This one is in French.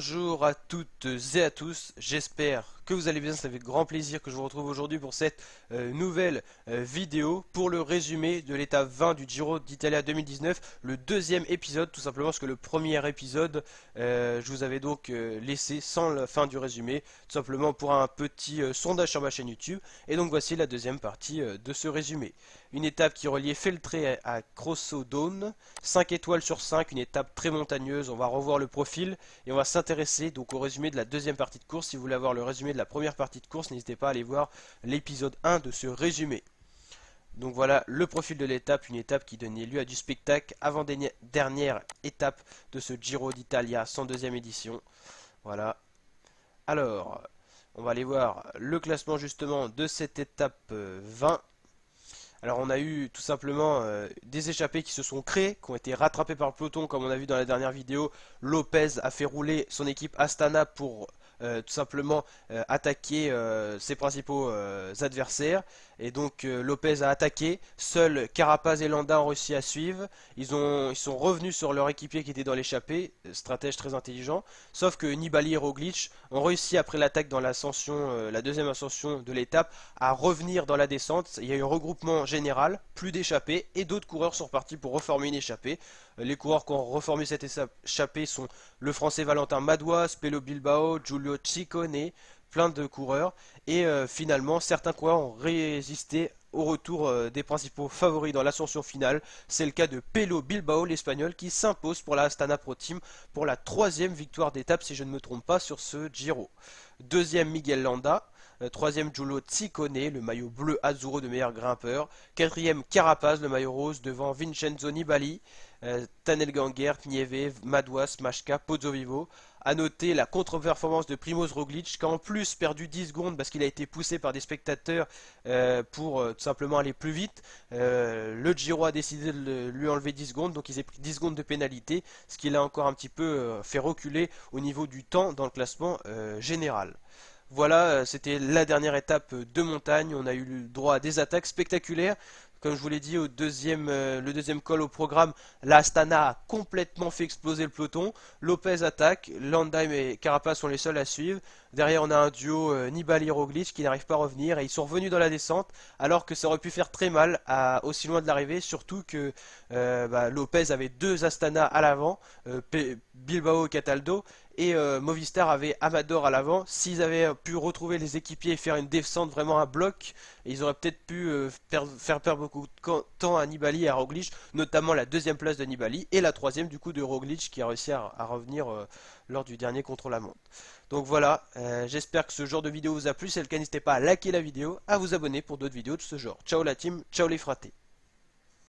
Bonjour à toutes et à tous, j'espère que vous allez bien, ça fait grand plaisir que je vous retrouve aujourd'hui pour cette nouvelle vidéo pour le résumé de l'étape 20 du Giro d'Italia 2019, le deuxième épisode tout simplement parce que le premier épisode je vous avais donc laissé sans la fin du résumé, tout simplement pour un petit sondage sur ma chaîne YouTube, et donc voici la deuxième partie de ce résumé. Une étape qui reliait Feltre à Crossodone, 5 étoiles sur 5, une étape très montagneuse, on va revoir le profil. Et on va s'intéresser donc au résumé de la deuxième partie de course. Si vous voulez avoir le résumé de la première partie de course, n'hésitez pas à aller voir l'épisode 1 de ce résumé. Donc voilà le profil de l'étape, une étape qui donnait lieu à du spectacle avant dernière étape de ce Giro d'Italia 102e édition. Voilà. Alors, on va aller voir le classement justement de cette étape 20. Alors on a eu tout simplement des échappées qui se sont créées, qui ont été rattrapées par le peloton comme on a vu dans la dernière vidéo. Lopez a fait rouler son équipe Astana pour tout simplement attaquer ses principaux adversaires. Et donc Lopez a attaqué, seuls Carapaz et Landa ont réussi à suivre. Ils sont revenus sur leur équipier qui était dans l'échappée, stratège très intelligent. Sauf que Nibali et Roglic ont réussi après l'attaque dans l'ascension, la deuxième ascension de l'étape, à revenir dans la descente. Il y a eu un regroupement général, plus d'échappées, et d'autres coureurs sont repartis pour reformer une échappée. Les coureurs qui ont reformé cette échappée sont le français Valentin Madouas, Pello Bilbao, Giulio Ciccone, plein de coureurs. Et finalement, certains coureurs ont résisté au retour des principaux favoris dans l'ascension finale. C'est le cas de Pello Bilbao, l'Espagnol, qui s'impose pour la Astana Pro Team pour la troisième victoire d'étape, si je ne me trompe pas, sur ce Giro. Deuxième, Miguel Landa. Troisième, Giulio Ciccone, le maillot bleu azzurro de meilleur grimpeur. Quatrième, Carapaz, le maillot rose devant Vincenzo Nibali, Tanel Gangert, Nieve, Madouas, Machka, Pozzovivo. A noter la contre-performance de Primoz Roglic qui a en plus perdu 10 secondes parce qu'il a été poussé par des spectateurs pour tout simplement aller plus vite. Le Giro a décidé de lui enlever 10 secondes, donc il a pris 10 secondes de pénalité, ce qui l'a encore un petit peu fait reculer au niveau du temps dans le classement général. Voilà, c'était la dernière étape de montagne. On a eu le droit à des attaques spectaculaires. Comme je vous l'ai dit, le deuxième col au programme, la Astana a complètement fait exploser le peloton. Lopez attaque, Landa et Carapaz sont les seuls à suivre. Derrière, on a un duo Nibali-Roglic qui n'arrive pas à revenir et ils sont revenus dans la descente alors que ça aurait pu faire très mal aussi loin de l'arrivée. Surtout que Lopez avait deux Astana à l'avant, Bilbao et Cataldo. Et Movistar avait Amador à l'avant. S'ils avaient pu retrouver les équipiers et faire une descente vraiment à bloc, ils auraient peut-être pu faire perdre beaucoup de temps à Nibali et à Roglic, notamment la deuxième place de Nibali et la troisième du coup de Roglic qui a réussi à revenir lors du dernier contre-la-montre. Donc voilà, j'espère que ce genre de vidéo vous a plu. Si c'est le cas, n'hésitez pas à liker la vidéo, à vous abonner pour d'autres vidéos de ce genre. Ciao la team, ciao les fratés.